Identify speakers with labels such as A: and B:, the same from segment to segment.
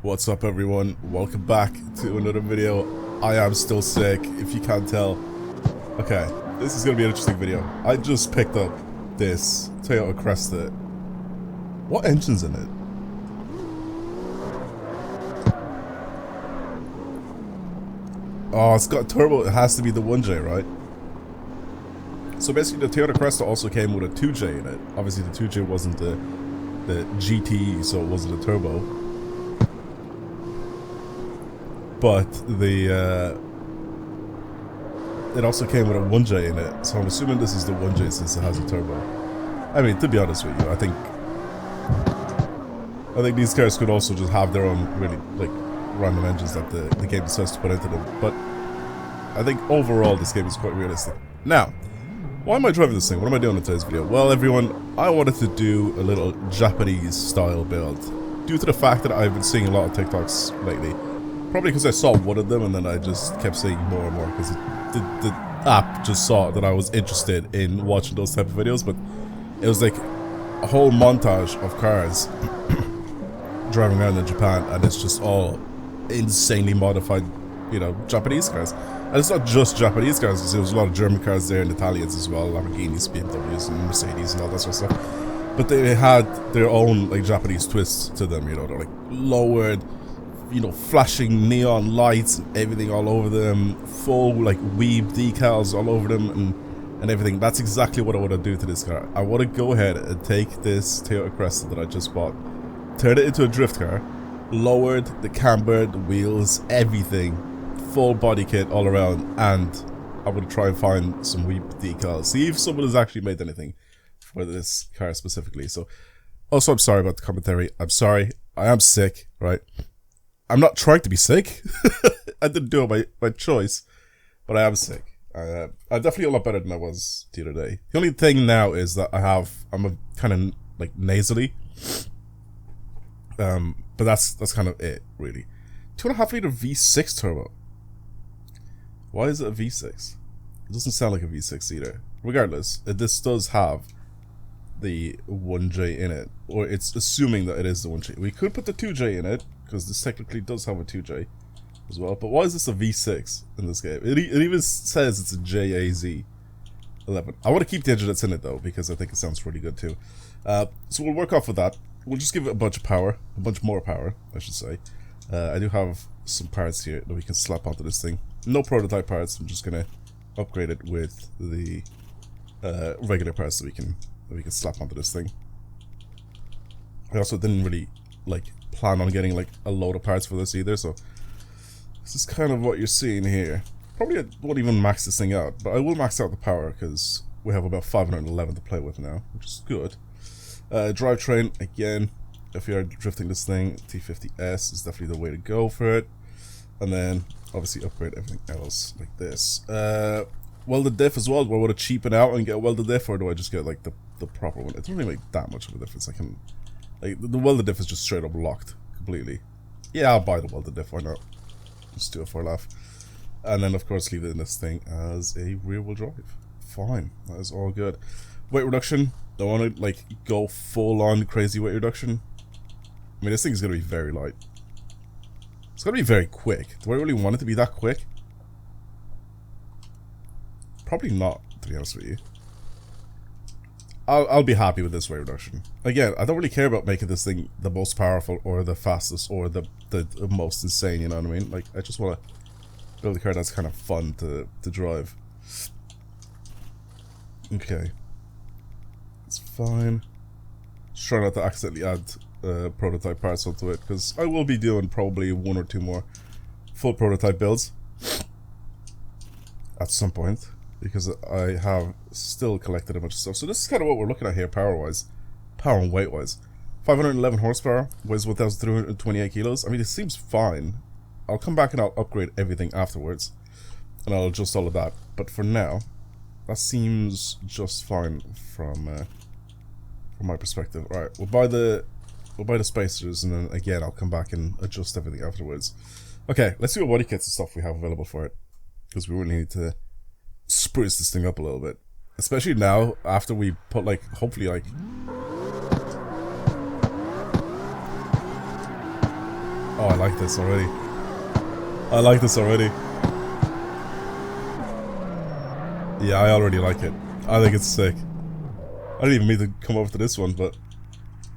A: What's up everyone, welcome back to another video. I am still sick, if you can't tell. Okay, this is gonna be an interesting video. I just picked up this Toyota Cresta. What engine's in it? Oh, it's got turbo, it has to be the 1J, right? So basically the Toyota Cresta also came with a 2J in it. Obviously the 2J wasn't the GTE, so it wasn't a turbo. But the it also came with a 1J in it, so I'm assuming this is the 1J since it has a turbo. I mean, to be honest with you, I think these cars could also just have their own really like random engines that the game decides to put into them. But I think overall this game is quite realistic. Now, why am I driving this thing? What am I doing in today's video? Well, everyone, I wanted to do a little Japanese style build due to the fact that I've been seeing a lot of TikToks lately. Probably because I saw one of them and then I just kept seeing more and more because the app just saw that I was interested in watching those type of videos. But it was like a whole montage of cars driving around in Japan, and it's just all insanely modified, you know, Japanese cars. And it's not just Japanese cars, because there was a lot of German cars there and Italians as well, Lamborghinis, BMWs and Mercedes and all that sort of stuff. But they had their own like Japanese twists to them, you know, they're like lowered, you know, flashing neon lights and everything all over them, full like weeb decals all over them and everything. That's exactly what I want to do to this car. I want to go ahead and take this Toyota Cresta that I just bought, turn it into a drift car, lowered, the camber, the wheels, everything, full body kit all around, and I would try and find some weeb decals, see if someone has actually made anything for this car specifically. So also, I'm sorry about the commentary. I'm sorry, I am sick, right? I'm not trying to be sick. I didn't do it by choice, but I am sick. I'm definitely a lot better than I was the other day. The only thing now is that I'm a kind of like nasally. But that's kind of it, really. 2.5 liter V6 turbo. Why is it a V6? It doesn't sound like a V6 either. Regardless, this does have the 1J in it, or it's assuming that it is the 1J. We could put the 2J in it, because this technically does have a 2J as well. But why is this a V6 in this game? It even says it's a JAZ 11. I want to keep the engine that's in it though, because I think it sounds really good too. So we'll work off with that. We'll just give it a bunch more power, I should say. I do have some parts here that we can slap onto this thing. No prototype parts. I'm just gonna upgrade it with the regular parts that we can slap onto this thing. I also didn't really like plan on getting like a load of parts for this either, so this is kind of what you're seeing here. Probably I won't even max this thing out, but I will max out the power because we have about 511 to play with now, which is good. Drivetrain, again, if you're drifting this thing, T50S is definitely the way to go for it. And then obviously upgrade everything else like this. Welded diff as well. Do I want to cheapen out and get a welded diff, or do I just get like the proper one? It doesn't really make that much of a difference. I can, like, the welded diff is just straight up locked completely. Yeah, I'll buy the welded diff, why not? Just do it for a laugh. And then of course leave it in this thing as a rear wheel drive. Fine, that is all good. Weight reduction, don't want to like go full on crazy weight reduction. I mean, this thing is going to be very light. It's going to be very quick. Do I really want it to be that quick? Probably not, to be honest with you. I'll be happy with this weight reduction. Again, I don't really care about making this thing the most powerful or the fastest or the most insane, you know what I mean? Like, I just want to build a car that's kind of fun to drive. Okay. It's fine. Just try not to accidentally add prototype parts onto it, because I will be doing probably 1 or 2 more full prototype builds at some point, because I have still collected a bunch of stuff. So this is kind of what we're looking at here power-wise, power and weight-wise. 511 horsepower, weighs 1,328 kilos. I mean, it seems fine. I'll come back and I'll upgrade everything afterwards, and I'll adjust all of that. But for now, that seems just fine from my perspective. All right, we'll buy the spacers, and then again I'll come back and adjust everything afterwards. Okay, let's see what body kits and stuff we have available for it, because we really need to spruce this thing up a little bit, especially now after we put like hopefully like Oh, I like this already. I like this already. Yeah, I already like it. I think it's sick. I didn't even mean to come over to this one, but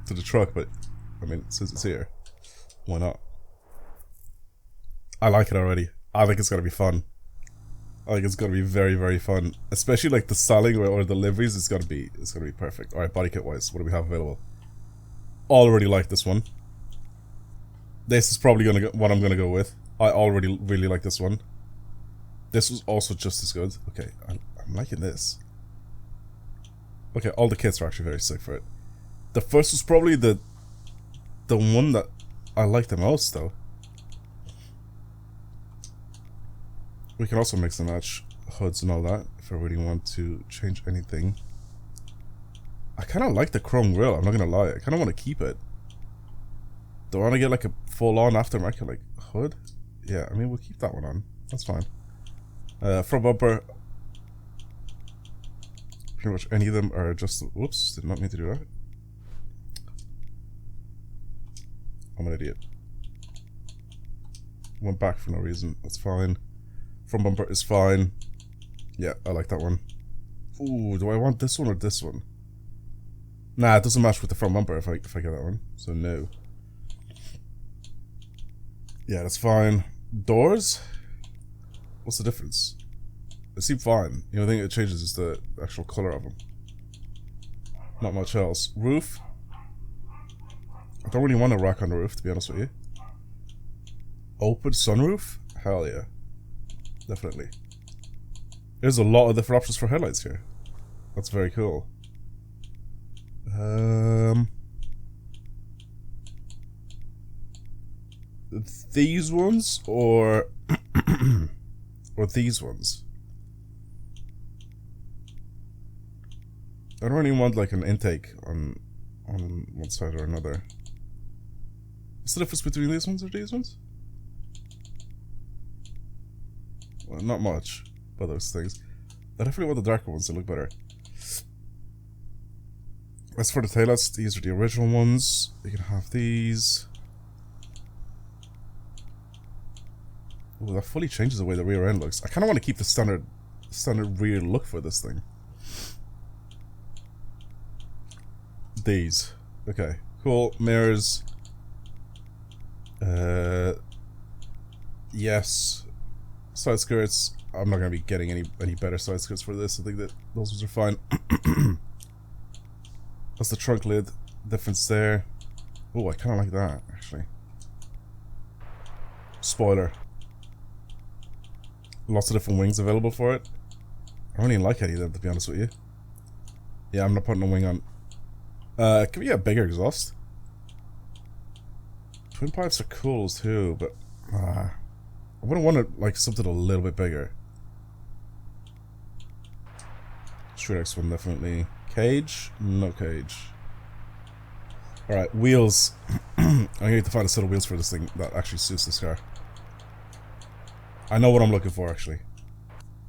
A: to the truck, but I mean, since it's here, why not? I like it already. I think it's gonna be fun. I think it's gonna be very, very fun. Especially like the styling or the liveries, it's gonna be perfect. Alright, body kit wise, what do we have available? Already like this one. This is probably gonna go what I'm gonna go with. I already really like this one. This was also just as good. Okay, I'm liking this. Okay, all the kits are actually very sick for it. The first was probably the one that I like the most though. We can also mix and match hoods and all that if I really want to change anything. I kind of like the chrome grille, I'm not gonna lie. I kind of want to keep it. Do I want to get like a full-on aftermarket like hood? Yeah, I mean we'll keep that one on. That's fine. Front bumper. Pretty much any of them are just. Whoops! Did not mean to do that. I'm an idiot. Went back for no reason. That's fine. Front bumper is fine. Yeah, I like that one. Ooh, do I want this one or this one? Nah, it doesn't match with the front bumper if I get that one. So no. Yeah, that's fine. Doors? What's the difference? They seem fine. The only thing it changes is the actual color of them. Not much else. Roof? I don't really want a rack on the roof, to be honest with you. Open sunroof? Hell yeah. Definitely. There's a lot of different options for headlights here. That's very cool. These ones or or these ones? I don't really want like an intake on one side or another. What's the difference between these ones or these ones? Well, not much by those things. I definitely want the darker ones to look better. As for the taillights, these are the original ones. You can have these. Ooh, that fully changes the way the rear end looks. I kind of want to keep the standard rear look for this thing. These. Okay, cool. Mirrors. Yes. Side skirts. I'm not gonna be getting any better side skirts for this. I think that those ones are fine. That's the trunk lid. Difference there. Oh, I kind of like that actually. Spoiler. Lots of different wings available for it. I don't even like any of them, to be honest with you. Yeah, I'm not putting a wing on. Can we get a bigger exhaust? Twin pipes are cool too, but I wouldn't want it like something a little bit bigger. Street X one definitely. Cage? No cage. Alright, wheels. I need to find a set of wheels for this thing that actually suits this car. I know what I'm looking for actually.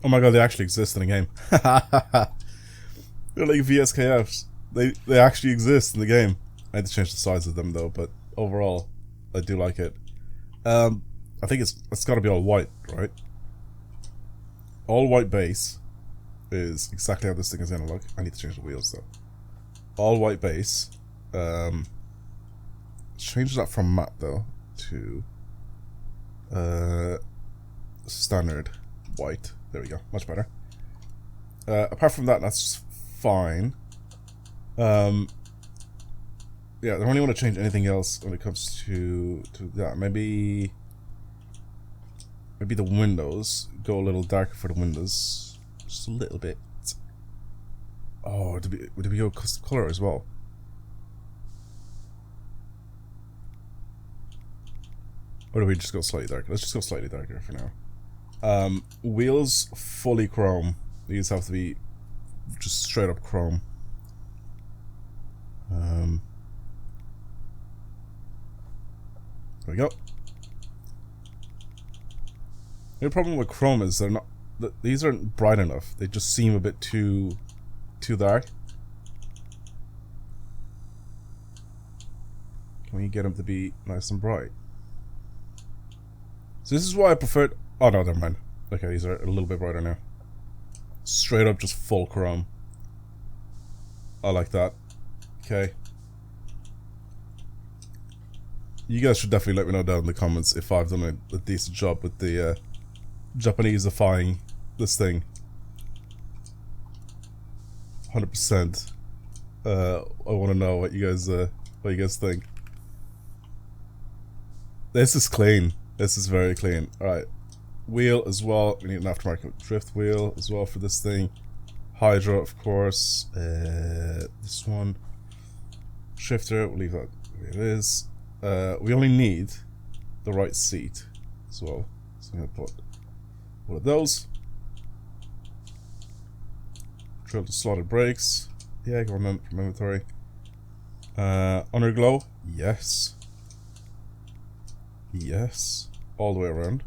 A: Oh my god, they actually exist in the game. They're like VSKFs. They actually exist in the game. I had to change the size of them though, but overall, I do like it. I think it's got to be all white, right? All white base is exactly how this thing is gonna look. I need to change the wheels though. All white base. Change that from matte though to standard white. There we go, much better. Apart from that, that's fine. Yeah, I don't really want to change anything else when it comes to that. Maybe the windows. Go a little darker for the windows, just a little bit. Oh, did we go custom color as well? Or do we just go slightly darker? Let's just go slightly darker for now. Wheels fully chrome. These have to be just straight up chrome. There we go. The problem with chrome is these aren't bright enough. They just seem a bit too dark. Can we get them to be nice and bright? So this is why I preferred... Oh no, never mind. Okay, these are a little bit brighter now. Straight up just full chrome. I like that. Okay. You guys should definitely let me know down in the comments if I've done a decent job with the Japaneseifying this thing. 100%. I want to know what you guys think. This is clean. This is very clean. Alright. Wheel as well. We need an aftermarket drift wheel as well for this thing. Hydro, of course. This one. Shifter, we'll leave that where it is. We only need the right seat as well. So I'm going to put one of those. Drill the slotted brakes. Yeah, go on from inventory. Underglow. Yes. Yes. All the way around.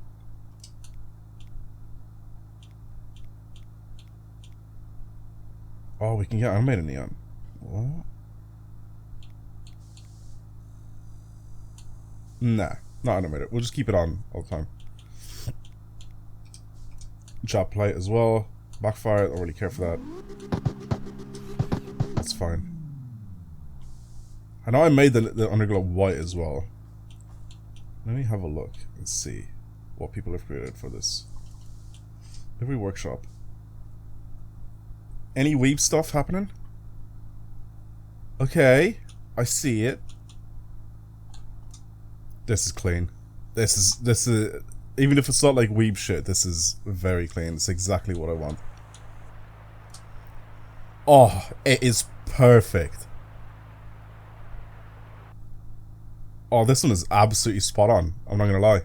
A: Oh, we can get animated neon. What? Nah, not animated. We'll just keep it on all the time. Job plate as well. Backfire, I don't really care for that. That's fine. I know I made the underglow white as well. Let me have a look and see what people have created for this. Every workshop. Any weeb stuff happening? Okay, I see it. This is clean. This is even if it's not like weeb shit, this is very clean. It's exactly what I want. Oh, it is perfect. Oh, this one is absolutely spot on. I'm not gonna lie.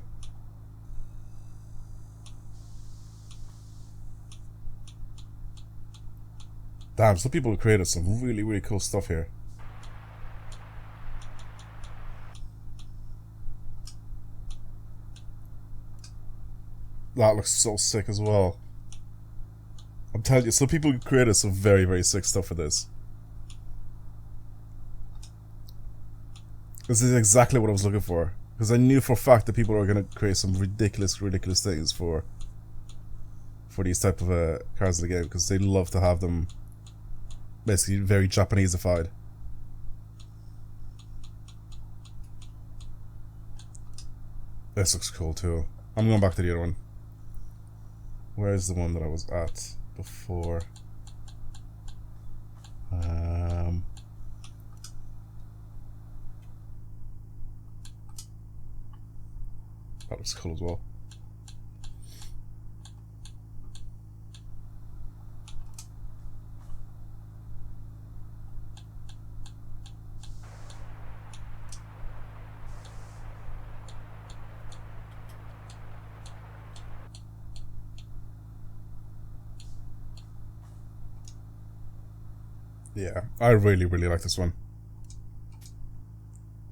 A: Damn, some people have created some really, really cool stuff here. That looks so sick as well. I'm telling you, some people created some very, very sick stuff for this. This is exactly what I was looking for. Because I knew for a fact that people are going to create some ridiculous, ridiculous things for these type of cars in the game. Because they love to have them basically very Japaneseified. This looks cool too. I'm going back to the other one. Where's the one that I was at before? That looks cool as well. Yeah, I really, really like this one.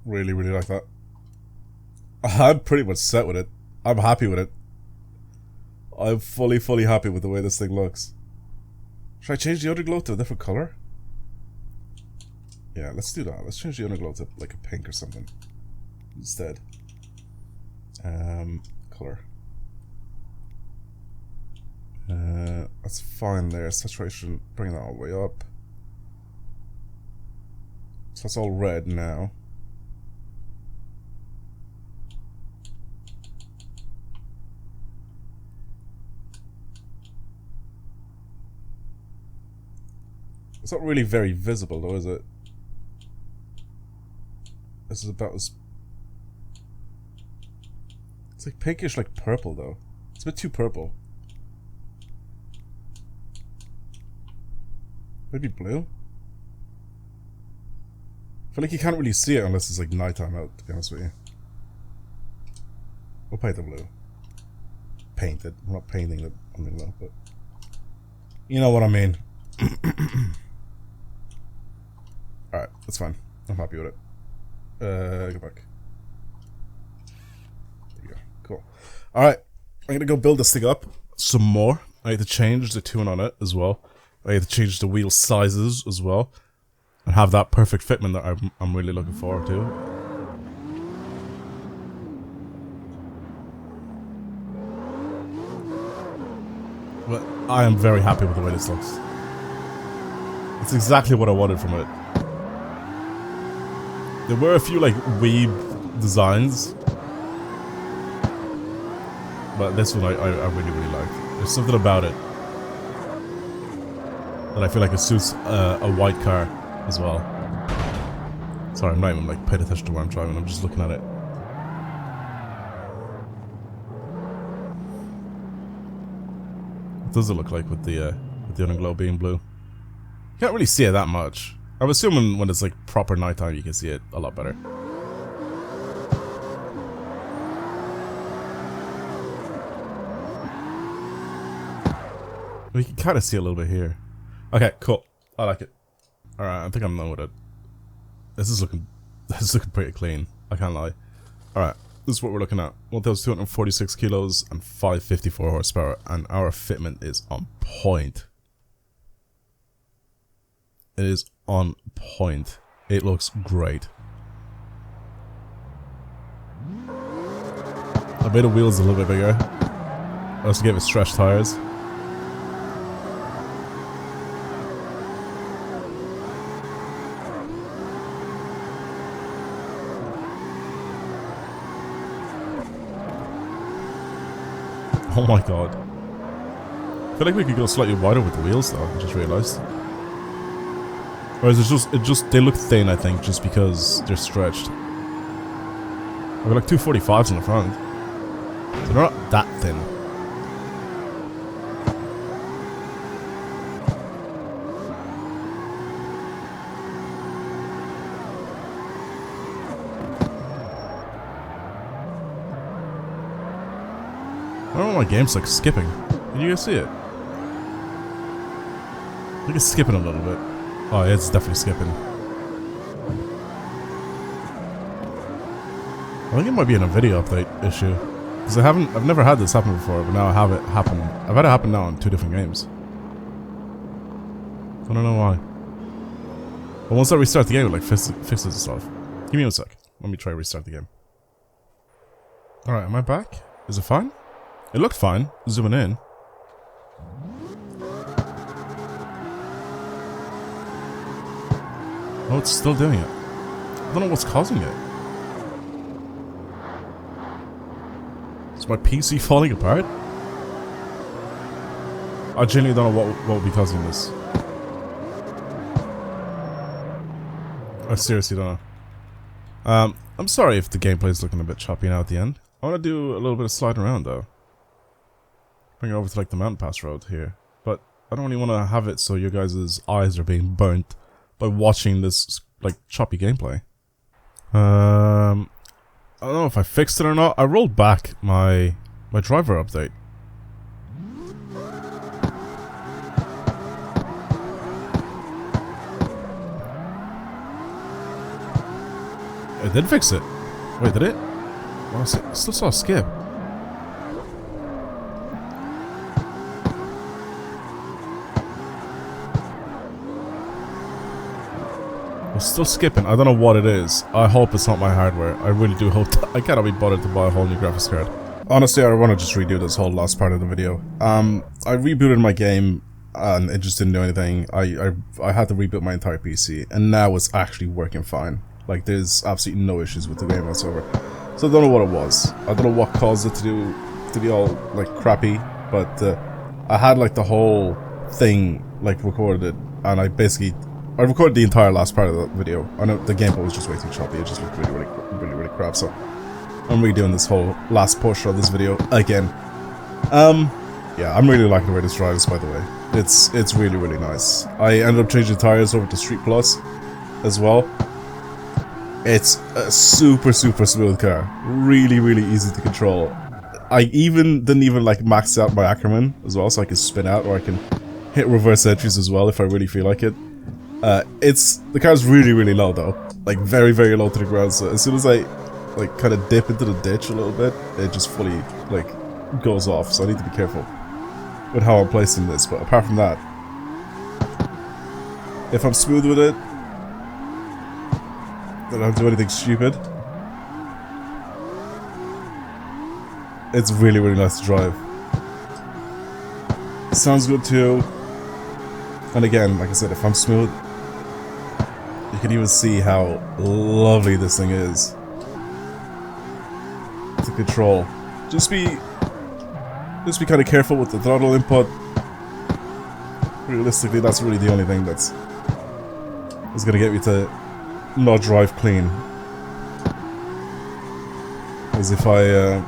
A: Really, really like that. I'm pretty much set with it. I'm happy with it. I'm fully, fully happy with the way this thing looks. Should I change the underglow to a different color? Yeah, let's do that. Let's change the underglow to like a pink or something instead. Color. That's fine there. Saturation, bring that all the way up. So that's all red now. It's not really very visible though, is it? This is about as... It's like pinkish like purple though. It's a bit too purple. Maybe blue? I feel like you can't really see it unless it's like nighttime out, to be honest with you. We'll paint the blue. Paint it. I'm not painting the underglow, but... You know what I mean. Alright, that's fine. I'm happy with it. Go back. There you go. Cool. Alright, I'm gonna go build this thing up some more. I need to change the tune on it as well. I need to change the wheel sizes as well. And have that perfect fitment that I'm really looking forward to. I am very happy with the way this looks. It's exactly what I wanted from it. There were a few like weeb designs, but this one I really, really like. There's something about it that I feel like it suits a white car as well. Sorry, I'm not even like paying attention to where I'm driving, I'm just looking at it. What does it look like with the underglow being blue? Can't really see it that much. I'm assuming when it's like proper nighttime you can see it a lot better. We can kind of see a little bit here. Okay, cool. I like it. Alright, I think I'm done with it. This is looking pretty clean. I can't lie. Alright, this is what we're looking at. 1,246 kilos and 554 horsepower, and our fitment is on point. It is on point. It looks great. I made the wheels a little bit bigger. I also gave it stretch tires. Oh my god. I feel like we could go slightly wider with the wheels though, I just realised. Whereas they look thin, I think, just because they're stretched. I've got like 245s in the front. So they're not that thin. I don't know why my game's like skipping. Can you guys see it? I think it's skipping a little bit. Oh, yeah, it's definitely skipping. I think it might be in a video update issue. Because I've never had this happen before, but now I have it happen. I've had it happen now in 2 different games. I don't know why. But once I restart the game, it like fixes the stuff. Give me a sec. Let me try to restart the game. Alright, am I back? Is it fine? It looked fine. Zooming in. Oh, it's still doing it. I don't know what's causing it. Is my PC falling apart? I genuinely don't know what will be causing this. I seriously don't know. I'm sorry if the gameplay is looking a bit choppy now at the end. I want to do a little bit of sliding around though. Bring it over to like the mountain pass road here. But I don't really want to have it so your guys' eyes are being burnt by watching this like choppy gameplay. I don't know if I fixed it or not. I rolled back my driver update. It did fix it. Wait, did it? Well, I still saw a skip. I'm still skipping. I don't know what it is. I hope it's not my hardware. I really do hope that I cannot be bothered to buy a whole new graphics card. Honestly, I want to just redo this whole last part of the video. I rebooted my game and it just didn't do anything. I had to reboot my entire PC and now it's actually working fine. Like, there's absolutely no issues with the game whatsoever. So I don't know what it was. I don't know what caused it to be all like crappy, but I had like the whole thing like recorded, and I recorded the entire last part of the video. I know the gameplay was just way too choppy. It just looked really crap. So I'm redoing this whole last portion of this video again. Yeah, I'm really liking the way this drives. By the way, it's really nice. I ended up changing tires over to Street Plus as well. It's a super smooth car. Really easy to control. I didn't like max out my Ackerman as well, so I can spin out or I can hit reverse entries as well if I really feel like it. The car's really low though, like very low to the ground. So as soon as I like kind of dip into the ditch a little bit, it just fully like goes off. So I need to be careful with how I'm placing this. But apart from that, if I'm smooth with it, I don't do anything stupid. It's really nice to drive. Sounds good too. And again, like I said, if I'm smooth, you can even see how lovely this thing is to control. Just be kind of careful with the throttle input. Realistically, that's really the only thing that's gonna get me to not drive clean. Because if I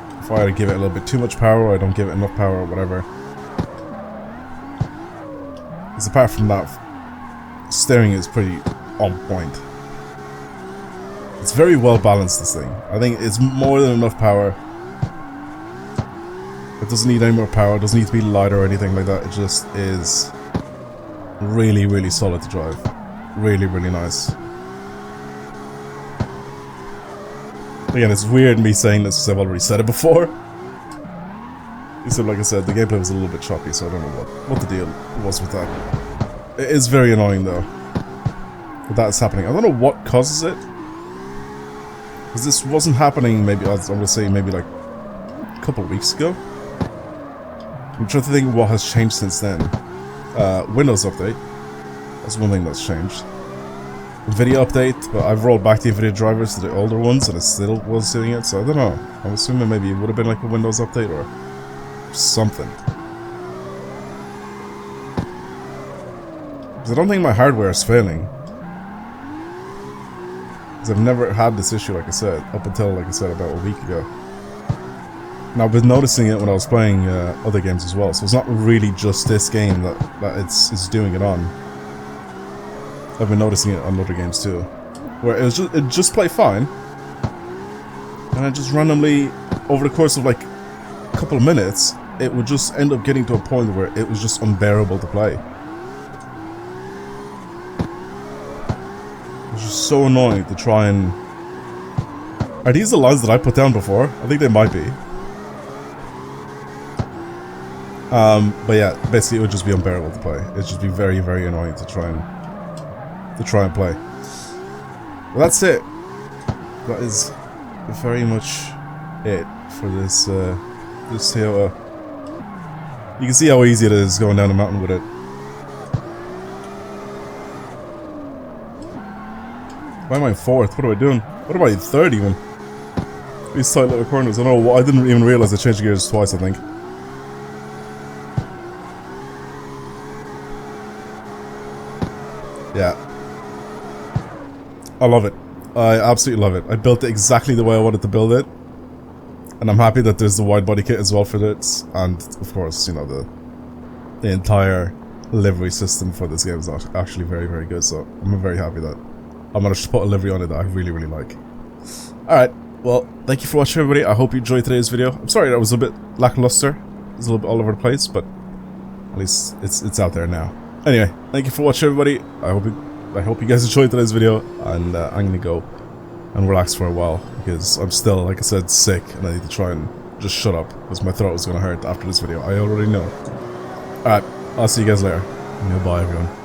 A: give it a little bit too much power, or I don't give it enough power, or whatever. Because apart from that, steering is pretty on point. It's very well balanced, this thing. I think it's more than enough power. It doesn't need any more power, it doesn't need to be lighter or anything like that. It just is really, really solid to drive. Really, really nice. Again, it's weird me saying this because I've already said it before. Except, like I said, the gameplay was a little bit choppy, so I don't know what the deal was with that. It is very annoying though that that's happening. I don't know what causes it. Because this wasn't happening maybe, I'm going to say maybe like a couple of weeks ago. I'm trying to think what has changed since then. Windows update. That's one thing that's changed. Video update, but I've rolled back the NVIDIA drivers to the older ones and it still was doing it, so I don't know. I'm assuming maybe it would have been like a Windows update or something. Because I don't think my hardware is failing. Because I've never had this issue, like I said, up until, like I said, about a week ago. And I've been noticing it when I was playing other games as well, so it's not really just this game that it's doing it on. I've been noticing it on other games too, where it just play fine, and I just randomly, over the course of like a couple of minutes, it would just end up getting to a point where it was just unbearable to play. It was just so annoying to try and... Are these the lines that I put down before? I think they might be. But yeah, basically it would just be unbearable to play. It'd just be very, very annoying to try and play. Well, that's it. That is very much it for this this Toyota. You can see how easy it is going down the mountain with it. Why am I in fourth? What am I doing? What am I in third even? These tight little corners. I don't know. I didn't even realize I changed gears twice, I think. Yeah. I love it. I absolutely love it. I built it exactly the way I wanted to build it. And I'm happy that there's the wide body kit as well for this. And, of course, you know, the entire livery system for this game is actually very, very good. So, I'm very happy that I managed to put a livery on it that I really, really like. Alright, well, thank you for watching, everybody. I hope you enjoyed today's video. I'm sorry that was a bit lackluster. It was a little bit all over the place, but at least it's out there now. Anyway, thank you for watching, everybody. I hope you guys enjoyed today's video, and I'm gonna go and relax for a while because I'm still, like I said, sick, and I need to try and just shut up because my throat is gonna hurt after this video. I already know. Alright, I'll see you guys later. Goodbye, everyone.